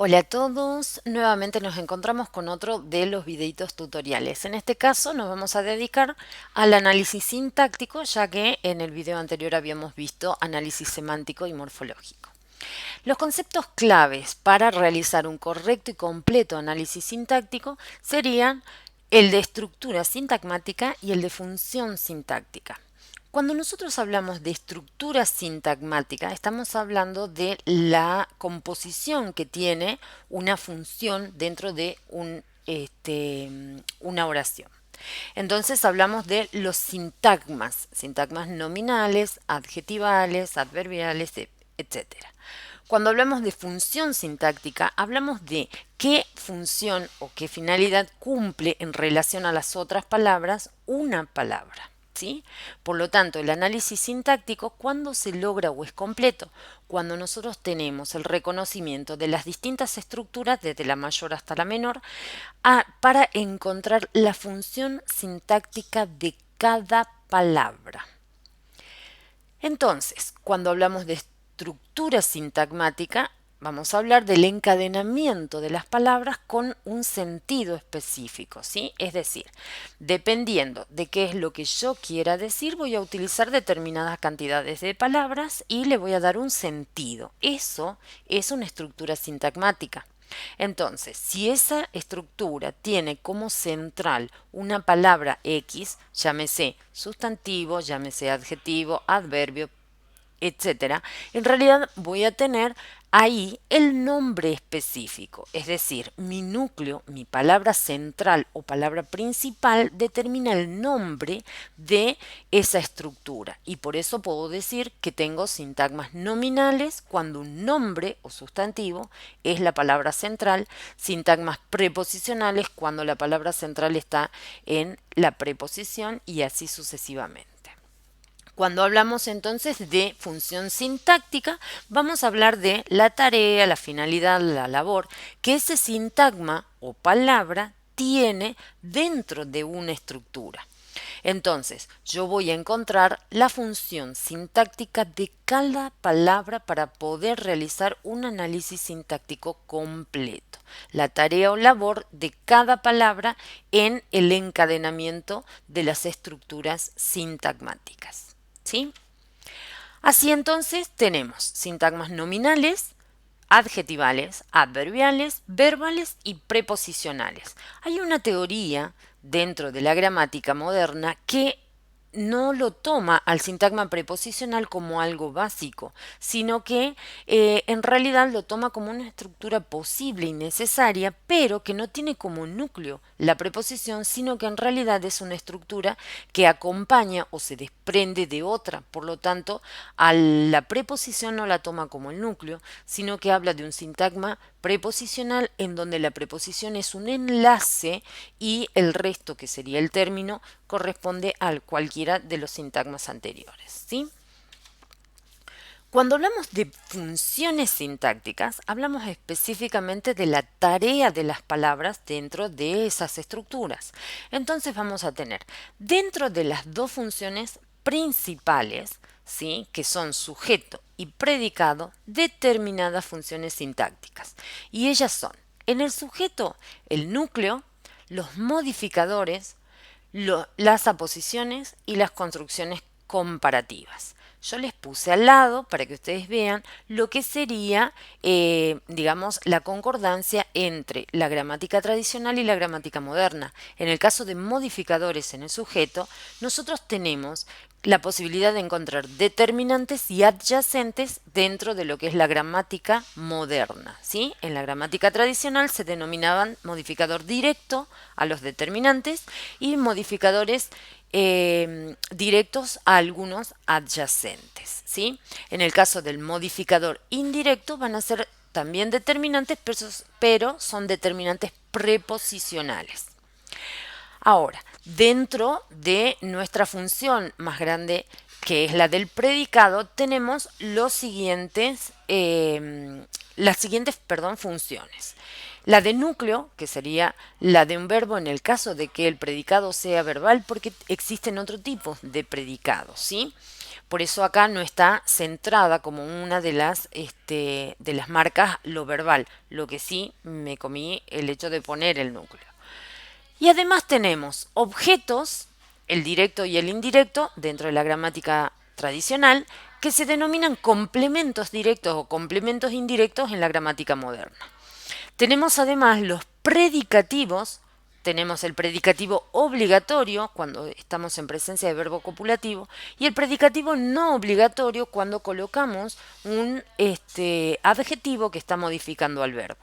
Hola a todos, nuevamente nos encontramos con otro de los videitos tutoriales. En este caso nos vamos a dedicar al análisis sintáctico, ya que en el video anterior habíamos visto análisis semántico y morfológico. Los conceptos claves para realizar un correcto y completo análisis sintáctico serían el de estructura sintagmática y el de función sintáctica. Cuando nosotros hablamos de estructura sintagmática, estamos hablando de la composición que tiene una función dentro de una oración. Entonces hablamos de los sintagmas nominales, adjetivales, adverbiales, etcétera. Cuando hablamos de función sintáctica, hablamos de qué función o qué finalidad cumple en relación a las otras palabras una palabra. ¿Sí? Por lo tanto, el análisis sintáctico, ¿cuándo se logra o es completo? Cuando nosotros tenemos el reconocimiento de las distintas estructuras, desde la mayor hasta la menor, para encontrar la función sintáctica de cada palabra. Entonces, cuando hablamos de estructura sintagmática, vamos a hablar del encadenamiento de las palabras con un sentido específico, ¿sí? Es decir, dependiendo de qué es lo que yo quiera decir, voy a utilizar determinadas cantidades de palabras y le voy a dar un sentido. Eso es una estructura sintagmática. Entonces, si esa estructura tiene como central una palabra X, llámese sustantivo, llámese adjetivo, adverbio, etcétera, en realidad voy a tener ahí el nombre específico, es decir, mi núcleo, mi palabra central o palabra principal determina el nombre de esa estructura y por eso puedo decir que tengo sintagmas nominales cuando un nombre o sustantivo es la palabra central, sintagmas preposicionales cuando la palabra central está en la preposición y así sucesivamente. Cuando hablamos entonces de función sintáctica, vamos a hablar de la tarea, la finalidad, la labor que ese sintagma o palabra tiene dentro de una estructura. Entonces, yo voy a encontrar la función sintáctica de cada palabra para poder realizar un análisis sintáctico completo. La tarea o labor de cada palabra en el encadenamiento de las estructuras sintagmáticas. ¿Sí? Así entonces tenemos sintagmas nominales, adjetivales, adverbiales, verbales y preposicionales. Hay una teoría dentro de la gramática moderna que no lo toma al sintagma preposicional como algo básico, sino que en realidad lo toma como una estructura posible y necesaria, pero que no tiene como núcleo la preposición, sino que en realidad es una estructura que acompaña o se desprende de otra. Por lo tanto, a la preposición no la toma como el núcleo, sino que habla de un sintagma preposicional en donde la preposición es un enlace y el resto, que sería el término, corresponde a cualquiera de los sintagmas anteriores. ¿Sí? Cuando hablamos de funciones sintácticas, hablamos específicamente de la tarea de las palabras dentro de esas estructuras. Entonces vamos a tener dentro de las dos funciones principales, ¿sí?, que son sujeto y predicado, determinadas funciones sintácticas. Y ellas son, en el sujeto, el núcleo, los modificadores, las aposiciones y las construcciones comparativas. Yo les puse al lado para que ustedes vean lo que sería, digamos, la concordancia entre la gramática tradicional y la gramática moderna. En el caso de modificadores en el sujeto, nosotros tenemos la posibilidad de encontrar determinantes y adyacentes dentro de lo que es la gramática moderna, ¿sí? En la gramática tradicional se denominaban modificador directo a los determinantes y modificadores directos a algunos adyacentes, ¿sí? En el caso del modificador indirecto van a ser también determinantes, pero son determinantes preposicionales. Ahora, dentro de nuestra función más grande, que es la del predicado, tenemos las siguientes funciones. La de núcleo, que sería la de un verbo en el caso de que el predicado sea verbal, porque existen otro tipo de predicados, ¿sí? Por eso acá no está centrada como una de las marcas lo verbal. Lo que sí me comí el hecho de poner el núcleo. Y además tenemos objetos, el directo y el indirecto, dentro de la gramática tradicional, que se denominan complementos directos o complementos indirectos en la gramática moderna. Tenemos además los predicativos. Tenemos el predicativo obligatorio cuando estamos en presencia de verbo copulativo y el predicativo no obligatorio cuando colocamos un adjetivo que está modificando al verbo.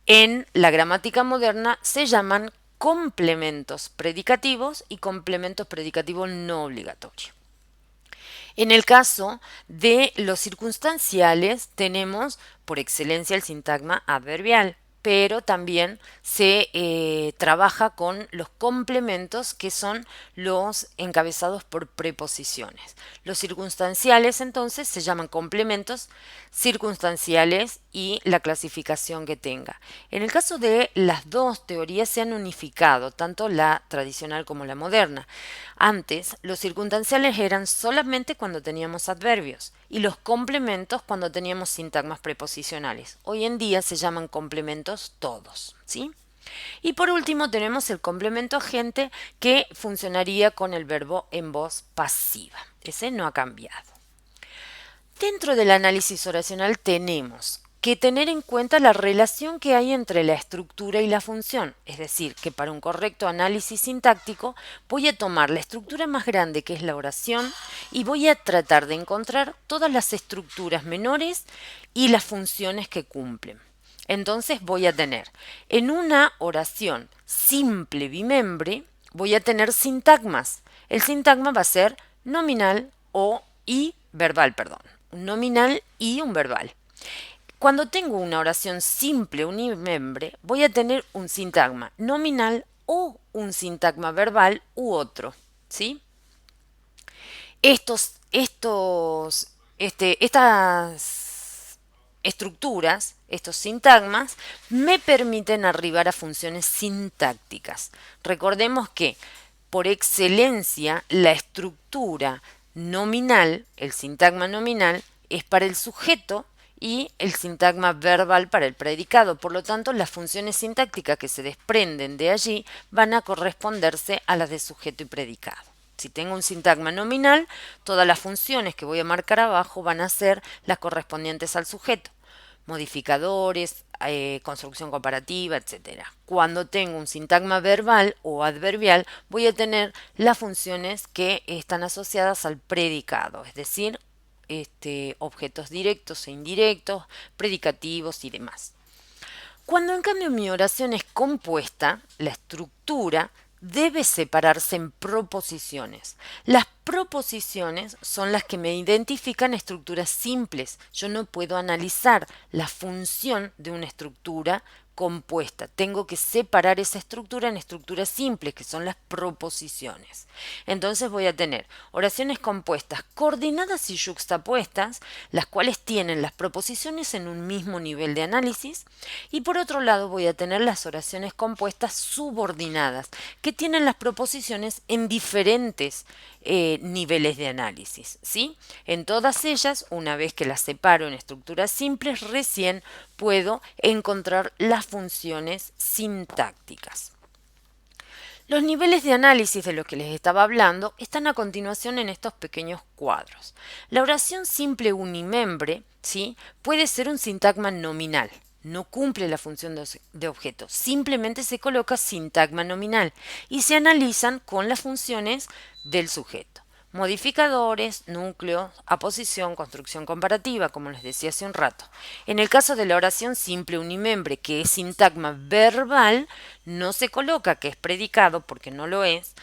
En la gramática moderna se llaman complementos predicativos y complementos predicativos no obligatorios. En el caso de los circunstanciales tenemos por excelencia el sintagma adverbial, pero también se trabaja con los complementos que son los encabezados por preposiciones. Los circunstanciales entonces se llaman complementos circunstanciales y la clasificación que tenga. En el caso de las dos teorías se han unificado, tanto la tradicional como la moderna. Antes, los circunstanciales eran solamente cuando teníamos adverbios y los complementos cuando teníamos sintagmas preposicionales. Hoy en día se llaman complementos todos, ¿sí? Y por último tenemos el complemento agente que funcionaría con el verbo en voz pasiva. Ese no ha cambiado. Dentro del análisis oracional tenemos que tener en cuenta la relación que hay entre la estructura y la función. Es decir, que para un correcto análisis sintáctico voy a tomar la estructura más grande que es la oración y voy a tratar de encontrar todas las estructuras menores y las funciones que cumplen. Entonces voy a tener en una oración simple bimembre, voy a tener sintagmas. El sintagma va a ser nominal y verbal, perdón. Un nominal y un verbal. Cuando tengo una oración simple unimembre, voy a tener un sintagma nominal o un sintagma verbal u otro, ¿sí? Estas estructuras, estos sintagmas, me permiten arribar a funciones sintácticas. Recordemos que, por excelencia, la estructura nominal, el sintagma nominal, es para el sujeto y el sintagma verbal para el predicado. Por lo tanto, las funciones sintácticas que se desprenden de allí van a corresponderse a las de sujeto y predicado. Si tengo un sintagma nominal, todas las funciones que voy a marcar abajo van a ser las correspondientes al sujeto. Modificadores, construcción comparativa, etc. Cuando tengo un sintagma verbal o adverbial, voy a tener las funciones que están asociadas al predicado, es decir, objetos directos e indirectos, predicativos y demás. Cuando en cambio mi oración es compuesta, la estructura debe separarse en proposiciones. Las proposiciones son las que me identifican estructuras simples. Yo no puedo analizar la función de una estructura compuesta. Tengo que separar esa estructura en estructuras simples, que son las proposiciones. Entonces voy a tener oraciones compuestas coordinadas y yuxtapuestas, las cuales tienen las proposiciones en un mismo nivel de análisis, y por otro lado voy a tener las oraciones compuestas subordinadas, que tienen las proposiciones en diferentes niveles de análisis, ¿sí? En todas ellas, una vez que las separo en estructuras simples, recién puedo encontrar las funciones sintácticas. Los niveles de análisis de los que les estaba hablando están a continuación en estos pequeños cuadros. La oración simple unimembre, ¿sí?, puede ser un sintagma nominal. No cumple la función de objeto, simplemente se coloca sintagma nominal y se analizan con las funciones del sujeto. Modificadores, núcleo, aposición, construcción comparativa, como les decía hace un rato. En el caso de la oración simple unimembre, que es sintagma verbal, no se coloca que es predicado porque no lo es,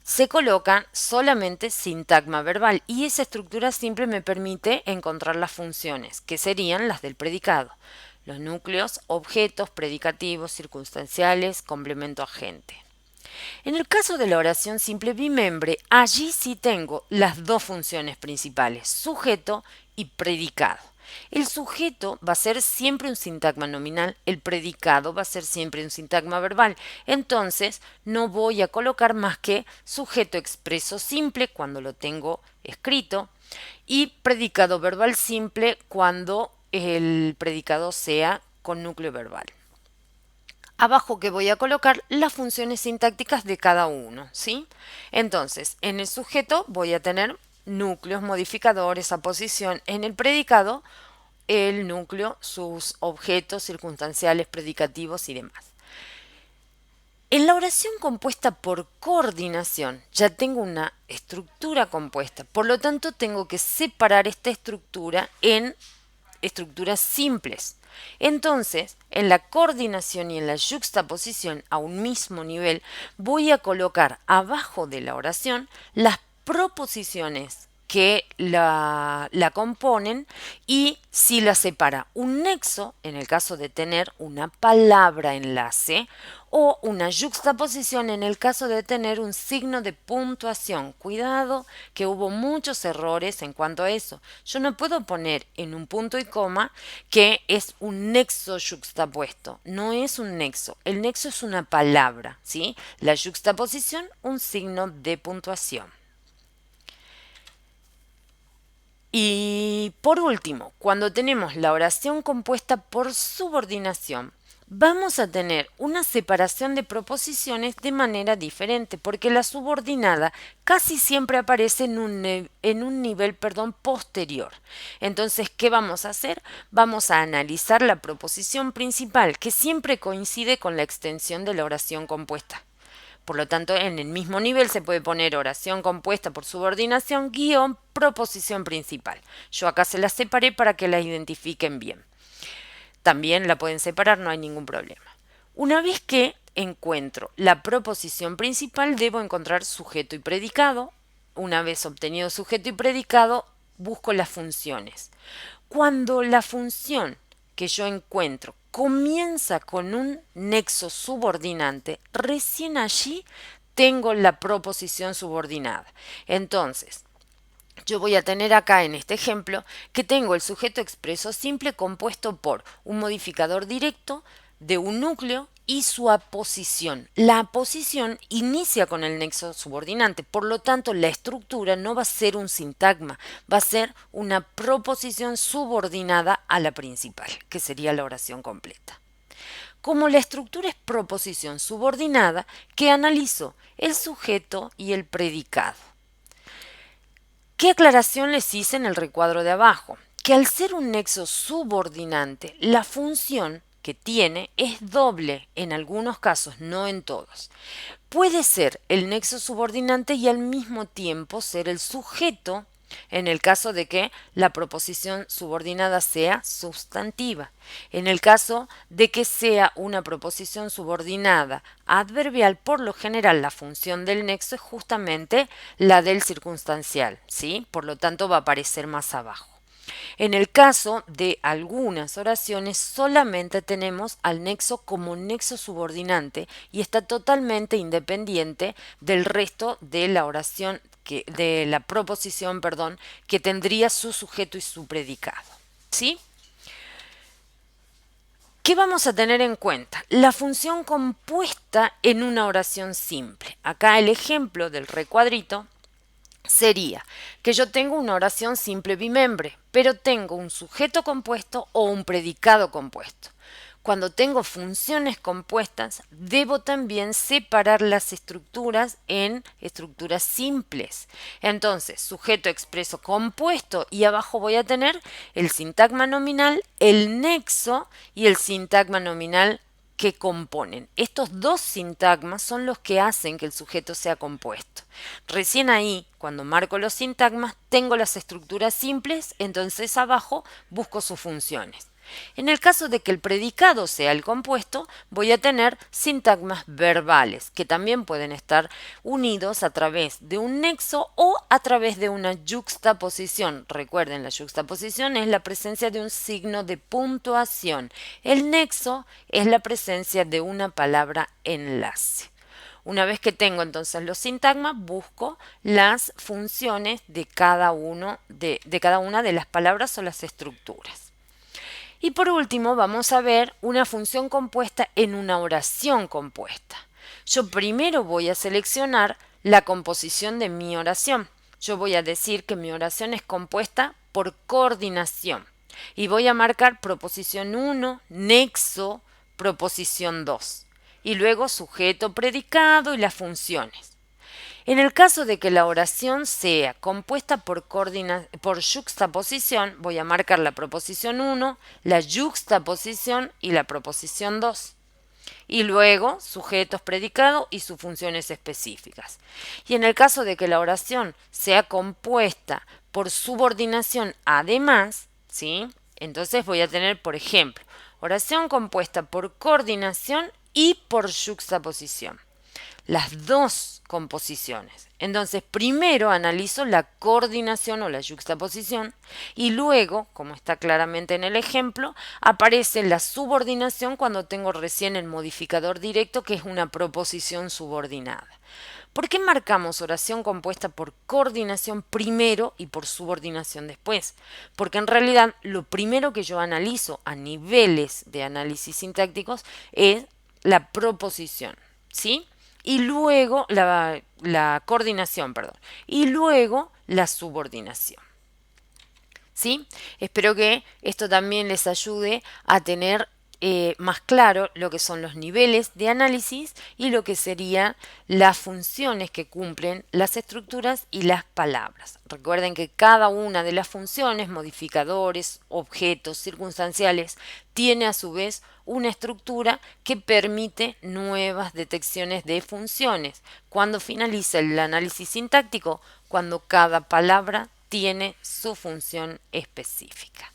se coloca solamente sintagma verbal y esa estructura simple me permite encontrar las funciones, que serían las del predicado. Los núcleos, objetos, predicativos, circunstanciales, complemento agente. En el caso de la oración simple bimembre, allí sí tengo las dos funciones principales, sujeto y predicado. El sujeto va a ser siempre un sintagma nominal, el predicado va a ser siempre un sintagma verbal. Entonces, no voy a colocar más que sujeto expreso simple cuando lo tengo escrito, y predicado verbal simple cuando el predicado sea con núcleo verbal. Abajo que voy a colocar las funciones sintácticas de cada uno, ¿sí? Entonces, en el sujeto voy a tener núcleos, modificadores, aposición. En el predicado, el núcleo, sus objetos circunstanciales, predicativos y demás. En la oración compuesta por coordinación ya tengo una estructura compuesta, por lo tanto tengo que separar esta estructura en estructuras simples. Entonces, en la coordinación y en la yuxtaposición a un mismo nivel, voy a colocar abajo de la oración las proposiciones que la componen y si la separa un nexo, en el caso de tener una palabra enlace, o una yuxtaposición en el caso de tener un signo de puntuación. Cuidado que hubo muchos errores en cuanto a eso. Yo no puedo poner en un punto y coma que es un nexo yuxtapuesto. No es un nexo. El nexo es una palabra, ¿sí? La yuxtaposición, un signo de puntuación. Y por último, cuando tenemos la oración compuesta por subordinación, vamos a tener una separación de proposiciones de manera diferente, porque la subordinada casi siempre aparece en un nivel posterior. Entonces, ¿qué vamos a hacer? Vamos a analizar la proposición principal, que siempre coincide con la extensión de la oración compuesta. Por lo tanto, en el mismo nivel se puede poner oración compuesta por subordinación guión proposición principal. Yo acá se las separé para que la identifiquen bien. También la pueden separar, no hay ningún problema. Una vez que encuentro la proposición principal, debo encontrar sujeto y predicado. Una vez obtenido sujeto y predicado, busco las funciones. Cuando la función que yo encuentro comienza con un nexo subordinante, recién allí tengo la proposición subordinada. Entonces, yo voy a tener acá en este ejemplo que tengo el sujeto expreso simple compuesto por un modificador directo de un núcleo y su aposición. La aposición inicia con el nexo subordinante, por lo tanto la estructura no va a ser un sintagma, va a ser una proposición subordinada a la principal, que sería la oración completa. Como la estructura es proposición subordinada, ¿qué analizo? El sujeto y el predicado. ¿Qué aclaración les hice en el recuadro de abajo? Que al ser un nexo subordinante, la función que tiene es doble en algunos casos, no en todos. Puede ser el nexo subordinante y al mismo tiempo ser el sujeto en el caso de que la proposición subordinada sea sustantiva. En el caso de que sea una proposición subordinada adverbial, por lo general la función del nexo es justamente la del circunstancial, ¿sí? Por lo tanto va a aparecer más abajo. En el caso de algunas oraciones solamente tenemos al nexo como nexo subordinante y está totalmente independiente del resto de la oración, de la proposición, que tendría su sujeto y su predicado. ¿Sí? ¿Qué vamos a tener en cuenta? La función compuesta en una oración simple. Acá el ejemplo del recuadrito sería que yo tengo una oración simple bimembre, pero tengo un sujeto compuesto o un predicado compuesto. Cuando tengo funciones compuestas, debo también separar las estructuras en estructuras simples. Entonces, sujeto expreso compuesto y abajo voy a tener el sintagma nominal, el nexo y el sintagma nominal que componen. Estos dos sintagmas son los que hacen que el sujeto sea compuesto. Recién ahí, cuando marco los sintagmas, tengo las estructuras simples, entonces abajo busco sus funciones. En el caso de que el predicado sea el compuesto, voy a tener sintagmas verbales, que también pueden estar unidos a través de un nexo o a través de una yuxtaposición. Recuerden, la yuxtaposición es la presencia de un signo de puntuación. El nexo es la presencia de una palabra enlace. Una vez que tengo entonces los sintagmas, busco las funciones de cada una de las palabras o las estructuras. Y por último, vamos a ver una función compuesta en una oración compuesta. Yo primero voy a seleccionar la composición de mi oración. yo voy a decir que mi oración es compuesta por coordinación y voy a marcar proposición 1, nexo, proposición 2 y luego sujeto, predicado y las funciones. En el caso de que la oración sea compuesta por yuxtaposición, voy a marcar la proposición 1, la yuxtaposición y la proposición 2. Y luego sujetos, predicados y sus funciones específicas. Y en el caso de que la oración sea compuesta por subordinación además, ¿sí? Entonces voy a tener, por ejemplo, oración compuesta por coordinación y por yuxtaposición, las dos composiciones. Entonces, primero analizo la coordinación o la yuxtaposición y luego, como está claramente en el ejemplo, aparece la subordinación cuando tengo recién el modificador directo, que es una proposición subordinada. ¿Por qué marcamos oración compuesta por coordinación primero y por subordinación después? Porque en realidad lo primero que yo analizo a niveles de análisis sintácticos es la proposición, ¿sí? Y luego la coordinación, perdón, y luego la subordinación. ¿Sí? Espero que esto también les ayude a tener más claro lo que son los niveles de análisis y lo que serían las funciones que cumplen las estructuras y las palabras. Recuerden que cada una de las funciones, modificadores, objetos, circunstanciales, tiene a su vez una estructura que permite nuevas detecciones de funciones. Cuando finaliza el análisis sintáctico, cuando cada palabra tiene su función específica.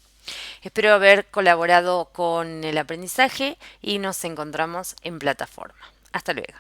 Espero haber colaborado con el aprendizaje y nos encontramos en plataforma. Hasta luego.